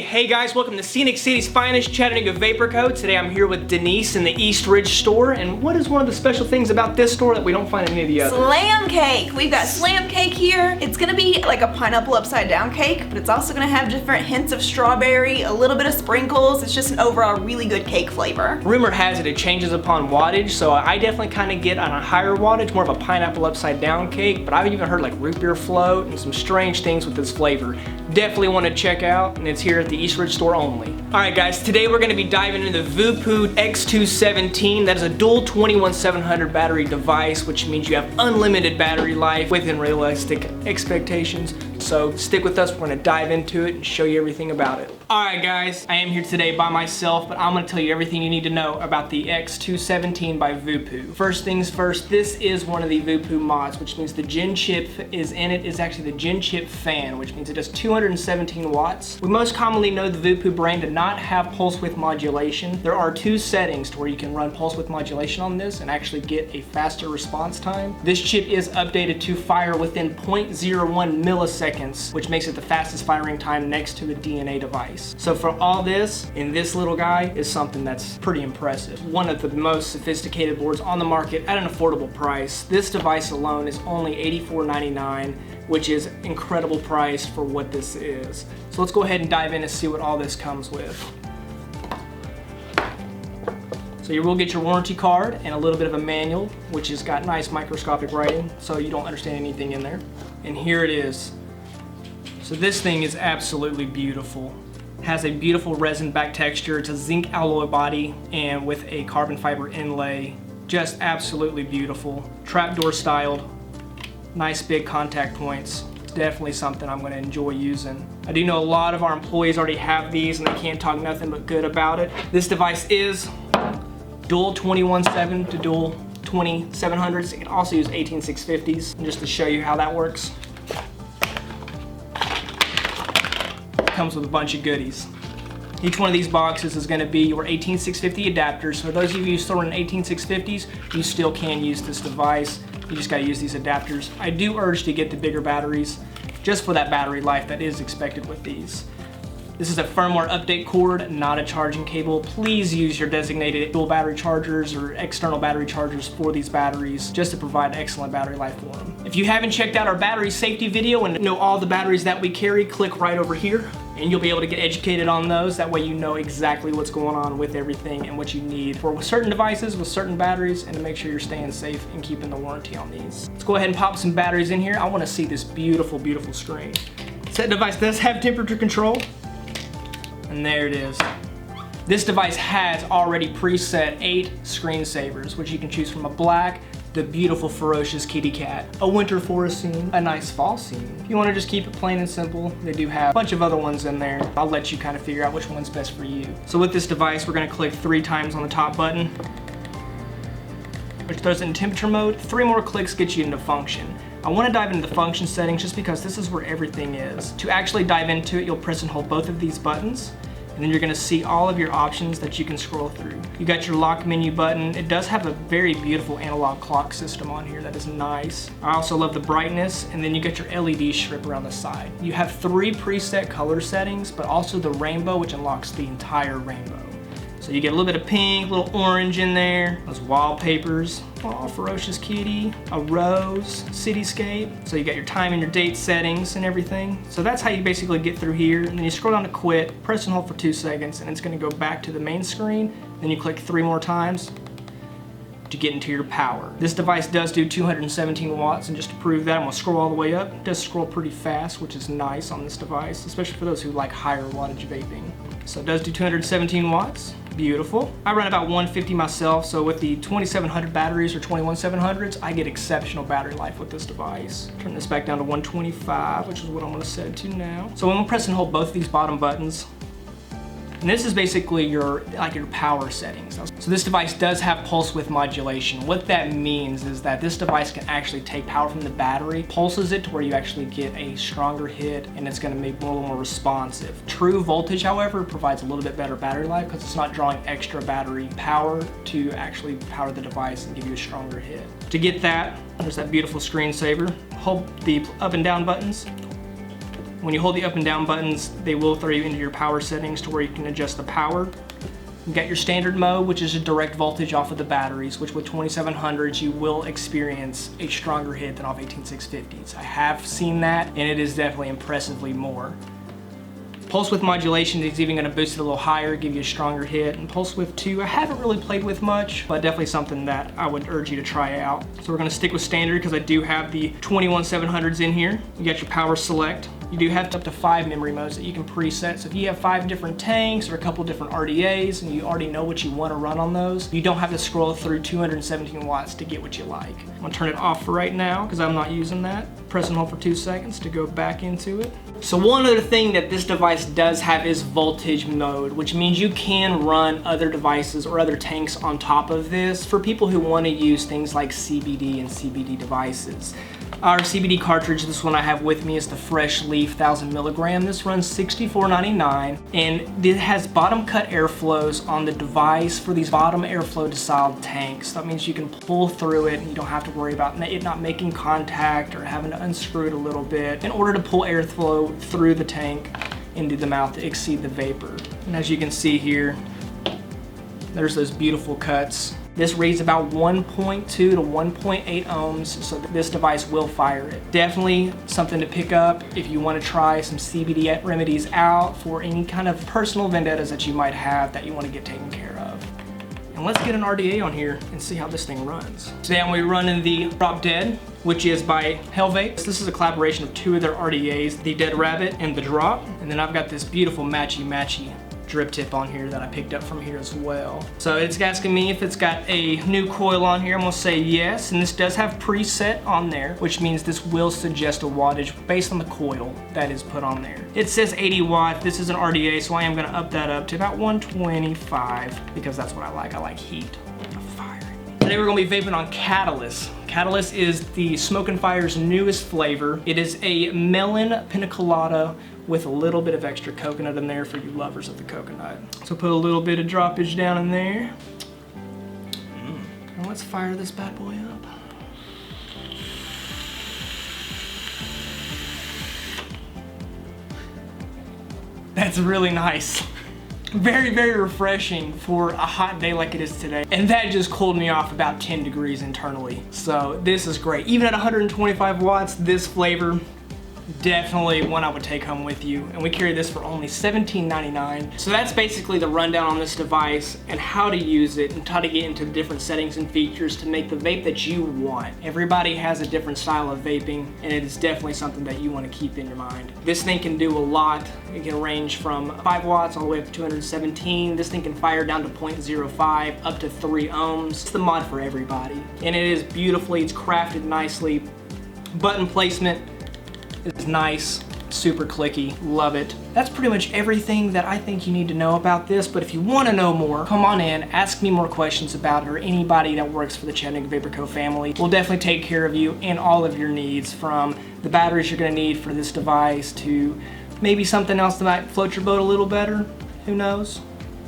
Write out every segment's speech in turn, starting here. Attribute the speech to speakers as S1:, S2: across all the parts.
S1: Hey guys, welcome to Scenic City's finest Chattanooga Vapor Co. Today I'm here with Denise in the East Ridge store, and what is one of the special things about this store that we don't find in any of the others?
S2: Slam cake! We've got slam cake here. It's gonna be like a pineapple upside down cake, but it's also gonna have different hints of strawberry, a little bit of sprinkles. It's just an overall really good cake flavor.
S1: Rumor has it changes upon wattage, so I definitely kind of get on a higher wattage, more of a pineapple upside down cake, but I've even heard like root beer float and some strange things with this flavor. Definitely want to check out, and it's here at the East Ridge store only. Alright guys, today we're going to be diving into the Voopoo X217. That is a dual 21700 battery device, which means you have unlimited battery life within realistic expectations. So stick with us, we're going to dive into it and show you everything about it. Alright guys, I am here today by myself, but I'm going to tell you everything you need to know about the X217 by Voopoo. First things first, this is one of the Voopoo mods, which means the Gen chip is in it is actually the Gen chip fan, which means it does 217 watts. We most commonly know the Voopoo brand to not have pulse width modulation. There are two settings to where you can run pulse width modulation on this and actually get a faster response time. This chip is updated to fire within 0.01 milliseconds, which makes it the fastest firing time next to a DNA device. So for all this, in this little guy is something that's pretty impressive. One of the most sophisticated boards on the market at an affordable price. This device alone is only $84.99, which is incredible price for what this is. So let's go ahead and dive in and see what all this comes with. So you will get your warranty card and a little bit of a manual, which has got nice microscopic writing, so you don't understand anything in there. And here it is. So this thing is absolutely beautiful. It has a beautiful resin back texture. It's a zinc alloy body and with a carbon fiber inlay. Just absolutely beautiful. Trapdoor styled. Nice big contact points. It's definitely something I'm going to enjoy using. I do know a lot of our employees already have these and they can't talk nothing but good about it. This device is dual 217 to dual 2700s. It can also use 18650s. And just to show you how that works, comes with a bunch of goodies. Each one of these boxes is going to be your 18650 adapters. So for those of you storing 18650s, you still can use this device. You just got to use these adapters. I do urge to get the bigger batteries just for that battery life that is expected with these. This is a firmware update cord, not a charging cable. Please use your designated dual battery chargers or external battery chargers for these batteries just to provide excellent battery life for them. If you haven't checked out our battery safety video and know all the batteries that we carry, click right over here and you'll be able to get educated on those. That way you know exactly what's going on with everything and what you need for certain devices with certain batteries, and to make sure you're staying safe and keeping the warranty on these. Let's go ahead and pop some batteries in here. I want to see this beautiful, beautiful screen. This device does have temperature control. And there it is. This device has already preset 8 screensavers, which you can choose from a black, the beautiful ferocious kitty cat, a winter forest scene, a nice fall scene. If you want to just keep it plain and simple, they do have a bunch of other ones in there. I'll let you kind of figure out which one's best for you. So with this device, we're going to click 3 times on the top button, which throws it in temperature mode. 3 more clicks get you into function. I want to dive into the function settings just because this is where everything is. To actually dive into it, you'll press and hold both of these buttons, and then you're going to see all of your options that you can scroll through. You got your lock menu button. It does have a very beautiful analog clock system on here that is nice. I also love the brightness, and then you got your LED strip around the side. You have 3 preset color settings, but also the rainbow, which unlocks the entire rainbow. So you get a little bit of pink, a little orange in there, those wallpapers, oh, ferocious kitty, a rose, cityscape. So you got your time and your date settings and everything. So that's how you basically get through here. And then you scroll down to quit, press and hold for 2 seconds, and it's gonna go back to the main screen. Then you click 3 more times to get into your power. This device does do 217 watts, and just to prove that, I'm gonna scroll all the way up. It does scroll pretty fast, which is nice on this device, especially for those who like higher wattage vaping. So it does do 217 watts. Beautiful. I run about 150 myself, so with the 2700 batteries or 21700s, I get exceptional battery life with this device. Turn this back down to 125, which is what I'm going to set it to now. So I'm going to press and hold both of these bottom buttons. And this is basically your power settings. So this device does have pulse width modulation. What that means is that this device can actually take power from the battery, pulses it to where you actually get a stronger hit, and it's going to make it a little more responsive. True voltage, however, provides a little bit better battery life because it's not drawing extra battery power to actually power the device and give you a stronger hit. To get that, there's that beautiful screensaver. Hold the up and down buttons. When you hold the up and down buttons, they will throw you into your power settings to where you can adjust the power. You got your standard mode, which is a direct voltage off of the batteries, which with 2700s you will experience a stronger hit than off 18650s. I have seen that, and it is definitely impressively more. Pulse width modulation is even going to boost it a little higher, give you a stronger hit. And pulse width 2, I haven't really played with much, but definitely something that I would urge you to try out. So we're going to stick with standard because I do have the 21700s in here. You got your power select. You do have up to 5 memory modes that you can preset. So if you have 5 different tanks or a couple different RDAs and you already know what you want to run on those, you don't have to scroll through 217 watts to get what you like. I'm going to turn it off for right now because I'm not using that. Press and hold for 2 seconds to go back into it. So one other thing that this device does have is voltage mode, which means you can run other devices or other tanks on top of this for people who want to use things like CBD and CBD devices. Our CBD cartridge, this one I have with me, is the Fresh Leaf 1000 milligram. This runs $64.99, and it has bottom cut airflows on the device for these bottom airflow style tanks. That means you can pull through it and you don't have to worry about it not making contact or having to unscrew it a little bit in order to pull airflow through the tank into the mouth to exceed the vapor. And as you can see here, there's those beautiful cuts. This reads about 1.2 to 1.8 ohms, so this device will fire it. Definitely something to pick up if you want to try some CBD remedies out for any kind of personal vendettas that you might have that you want to get taken care of. And let's get an RDA on here and see how this thing runs. Today I'm going to be running the Drop Dead, which is by Hellvape. This is a collaboration of 2 of their RDAs, the Dead Rabbit and the Drop. And then I've got this beautiful matchy drip tip on here that I picked up from here as well. So it's asking me if it's got a new coil on here. I'm gonna say yes, and this does have preset on there, which means this will suggest a wattage based on the coil that is put on there. It says 80 watt. This is an RDA, so I am gonna up that up to about 125 because that's what I like. I like heat. Fire. Today we're gonna be vaping on Catalyst. Catalyst is the Smoke and Fire's newest flavor. It is a melon pina colada with a little bit of extra coconut in there for you lovers of the coconut. So put a little bit of droppage down in there. And let's fire this bad boy up. That's really nice. Very, very refreshing for a hot day like it is today. And that just cooled me off about 10 degrees internally. So this is great. Even at 125 watts, this flavor, definitely one I would take home with you. And we carry this for only $17.99. So that's basically the rundown on this device and how to use it and how to get into the different settings and features to make the vape that you want. Everybody has a different style of vaping, and it is definitely something that you want to keep in your mind. This thing can do a lot. It can range from 5 watts all the way up to 217. This thing can fire down to 0.05 up to 3 ohms. It's the mod for everybody. And it is beautifully, it's crafted nicely. Button placement is nice, super clicky, love it. That's pretty much everything that I think you need to know about this, but if you want to know more, come on in, ask me more questions about it, or anybody that works for the Chattanooga Vapor Co. family. We'll definitely take care of you and all of your needs, from the batteries you're going to need for this device to maybe something else that might float your boat a little better, who knows.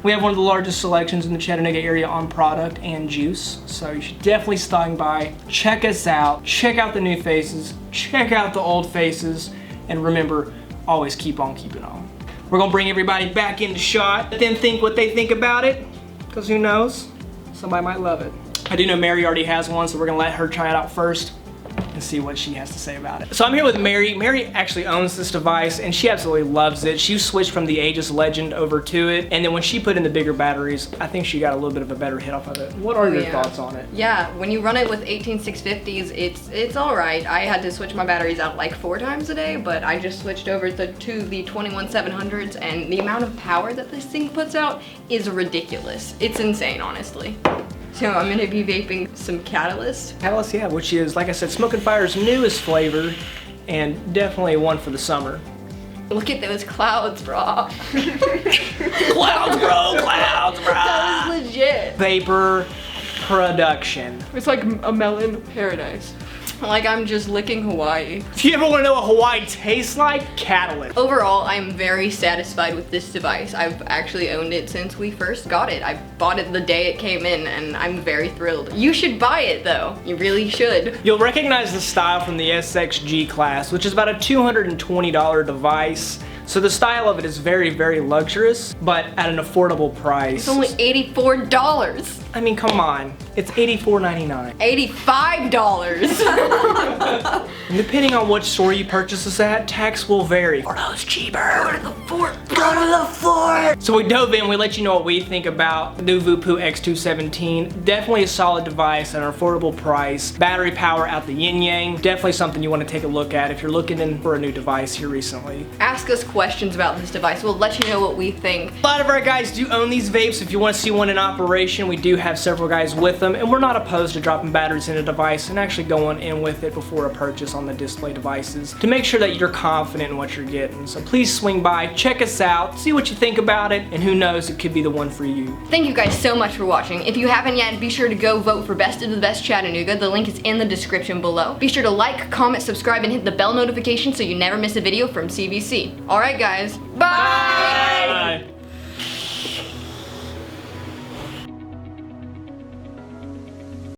S1: We have one of the largest selections in the Chattanooga area on product and juice, so you should definitely stop by, check us out, check out the new faces, check out the old faces, and remember, always keep on keeping on. We're gonna bring everybody back into shot, let them think what they think about it, because who knows, somebody might love it. I do know Mary already has one, so we're gonna let her try it out first and see what she has to say about it. So I'm here with Mary. Mary actually owns this device and she absolutely loves it. She switched from the Aegis Legend over to it, and then when she put in the bigger batteries, I think she got a little bit of a better hit off of it. What are your thoughts on it?
S3: Yeah, when you run it with 18650s, it's all right. I had to switch my batteries out like 4 times a day, but I just switched over to the 21700s, and the amount of power that this thing puts out is ridiculous. It's insane, honestly. So I'm gonna be vaping some Catalyst.
S1: Catalyst, yeah, which is, like I said, Smoke and Fire's newest flavor, and definitely one for the summer.
S3: Look at those clouds, bro.
S1: Clouds, bro, clouds, bro.
S3: That was legit.
S1: Vapor production.
S4: It's like a melon paradise.
S3: Like I'm just licking Hawaii.
S1: If you ever want to know what Hawaii tastes like, Catalyst.
S3: Overall, I'm very satisfied with this device. I've actually owned it since we first got it. I bought it the day it came in and I'm very thrilled. You should buy it though. You really should.
S1: You'll recognize the style from the SXG class, which is about a $220 device. So the style of it is very, very luxurious, but at an affordable price.
S3: It's only $84.
S1: I mean, come on. It's $84.99.
S3: $85.
S1: And depending on which store you purchase this at, tax will vary. For those cheaper. Go to the fort. Go to the fort. So we dove in, we let you know what we think about the new Voopoo X217. Definitely a solid device at an affordable price. Battery power out the yin yang. Definitely something you want to take a look at if you're looking in for a new device here recently.
S3: Ask us questions about this device. We'll let you know what we think.
S1: A lot of our guys do own these vapes. If you want to see one in operation, we do have several guys with them, and we're not opposed to dropping batteries in a device and actually going in with it before a purchase on the display devices to make sure that you're confident in what you're getting. So please swing by, check us out, see what you think about it, and who knows, it could be the one for you.
S3: Thank you guys so much for watching. If you haven't yet, be sure to go vote for Best of the Best Chattanooga. The link is in the description below. Be sure to like, comment, subscribe, and hit the bell notification so you never miss a video from CBC. Alright guys, bye!